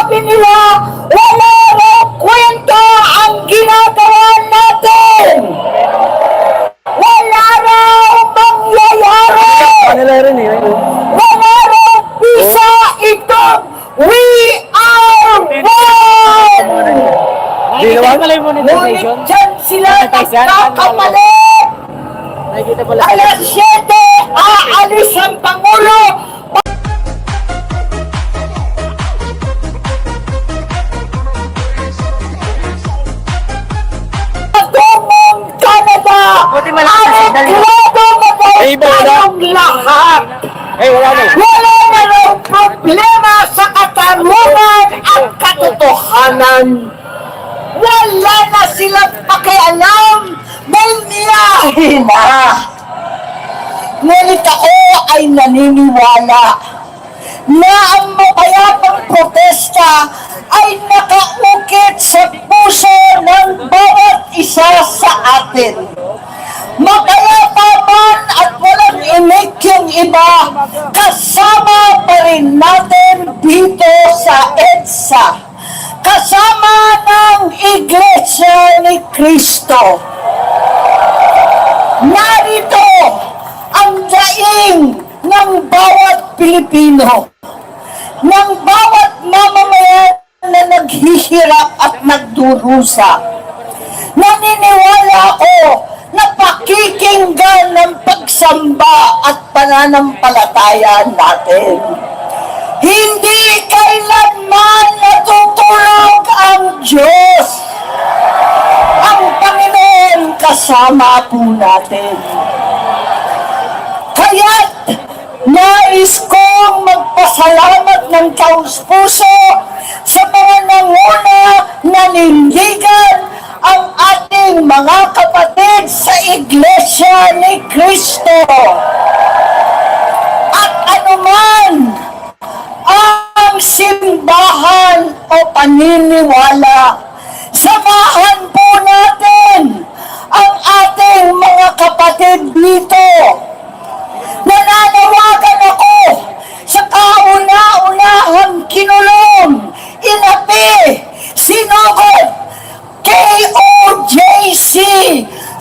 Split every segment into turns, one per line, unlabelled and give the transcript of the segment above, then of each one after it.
Sabi nila, wala raw kwenta ang ginagawa natin. Wala raw mangyayari. Wala raw bisa ito. We are one!
Nakikita pala yung monetization?
Ngunit dyan sila nagkakamali.
Nakikita pala.
Alas 7, aalis ang Pangulo. Patungong Canada.
Buti malakas ang signal.
Grado
Ay, iba, wala.
tayong lahat.
Wala na lang.
Wala na raw problema sa katarungan at katotohanan. Wala na silang pakialam. Mayniyahin na. Ngunit ako ay naniniwala na ang mapayapang protesta ay nakaukit sa puso ng bawat isa sa atin. Mapayapa man at walang imik yung iba, kasama pa rin natin dito sa EDSA. Kasama ng Iglesia ni Cristo. Narito ang daing ng bawat Pilipino, ng bawat mamamayan na naghihirap at nagdurusa. Naniniwala ako na pakikinggan ng pagsamba at pananampalataya natin. Hindi kailanman natutulog ang Diyos. Ang Panginoon kasama po natin. Kaya't nais kong magpasalamat ng taus-puso sa mga nanguna nanindigan ang ating mga kapatid sa Iglesia ni Cristo. At anuman ang simbahan o paniniwala, samahan po natin ang ating mga kapatid dito. Nananawagan ako sa kauna-unahang kinulong, inapi, sinugod, KOJC,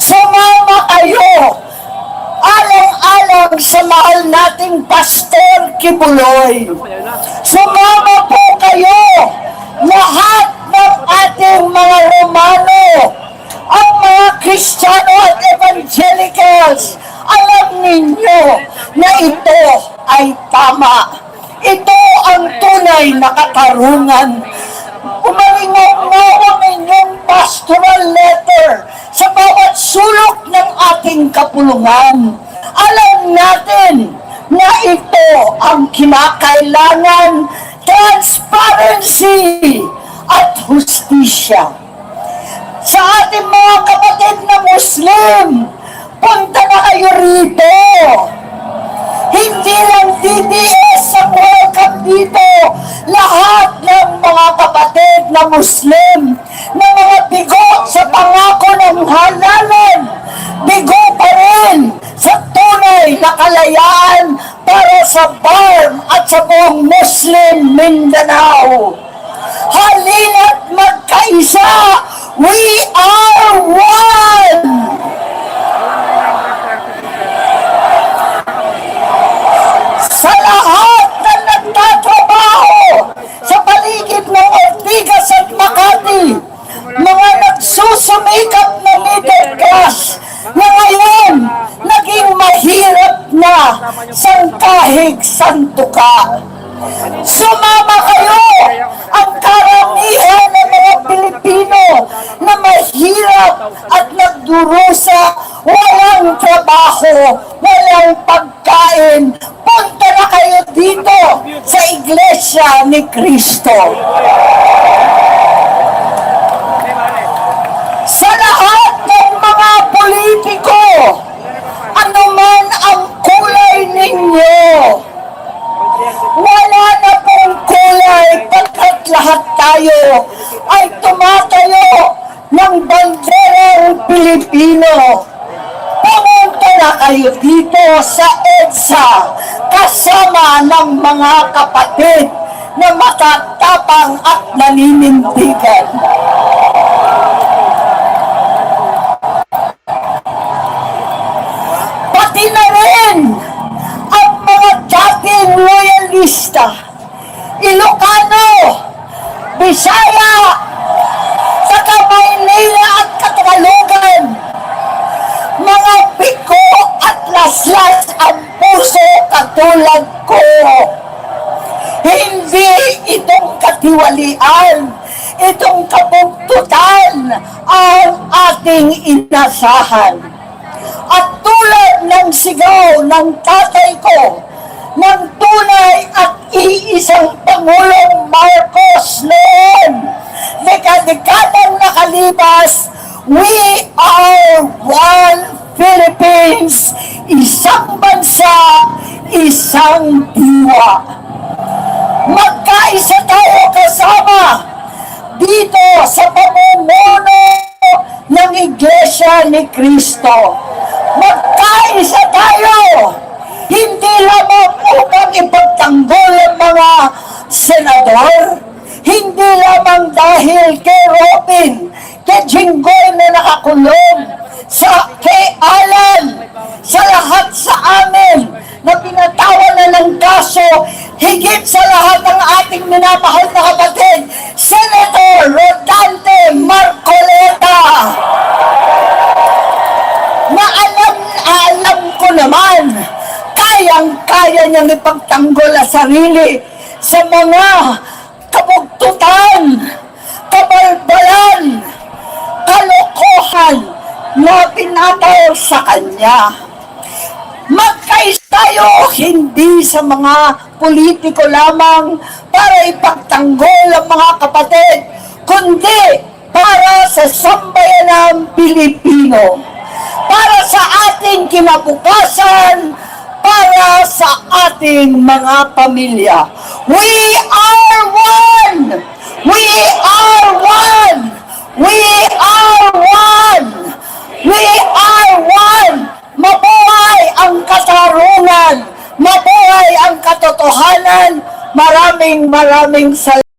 sumama kayo, alang-alang sa mahal nating Pastor Kibuloy. Sumama po kayo, lahat ng ating mga Romano, ang mga Kristiyano at Evangelicals. Alam ninyo na ito ay tama. Ito ang tunay na katarungan. Umalingap mo ang inyong pastoral letter sa bawat sulok ng ating kapulungan. Alam natin na ito ang kinakailangan, transparency at hustisya. Sa ating mga kapatid na Muslim, punta na kayo rito. Hindi lang DDS ang welcome dito. Lahat ng mga kapatid na Muslim, na mga bigo sa pangako ng halalan, bigo pa rin sa tunay na kalayaan para sa BARM at sa buong Muslim Mindanao. Halina't magkaisa, we are one! Sa lahat na nagtatrabaho sa paligid ng Ortigas at Makati, mga nagsusumikap na middle class na ngayon naging mahirap na sangkahig santuka. Sumama kayo! Ang karamihan ng mga Pilipino na mahirap at nagdurusa, walang trabaho, walang pagkain. Punta na kayo dito sa Iglesia ni Cristo. Sa lahat ng mga politiko, anuman ang kulay ninyo, wala na pong kulay pagkat lahat tayo ay tumatayo ng banderang Pilipino. Pumunta na kayo dito sa EDSA kasama ng mga kapatid na matatapang at naninindigan. Pati na rin ang mga dating loyalista, Ilocano, Bisaya, saka Maynila at Catalogan, mga piko at laslas ang puso katulad ko. Hindi itong katiwalian, itong kabugtutan ang ating inasahan. At tulad ng sigaw ng tatay ko, ng tunay at iisang Pangulong Marcos noon, dekadang nakalipas, we are one Philippines, isang bansa, isang diwa. Magkaisa tayo kasama dito sa pamumuno ng Iglesia ni Cristo. Magkaisa tayo, hindi lamang upang ipagtanggol ang mga senador, hindi lamang dahil kay Robin, kay Jinggoy na nakakulong, kay Alan, sa lahat sa amin na pinatawan na ng kaso, higit sa lahat ng ating minamahal na kapatid, Senator Rodante Marcoleta, na alam ko naman, kayang-kaya niyang ipagtanggol ang sarili sa mga kabugtutan, kabalbalan, kalokohan na pinataw sa kanya. Magkaisa tayo hindi sa mga politiko lamang para ipagtanggol ang mga kapatid, kundi para sa sambayanang Pilipino, para sa ating kinabukasan, para sa ating mga pamilya. We are one! We are one! We are one! We are one! Mabuhay ang katarungan! Mabuhay ang katotohanan! Maraming salamat!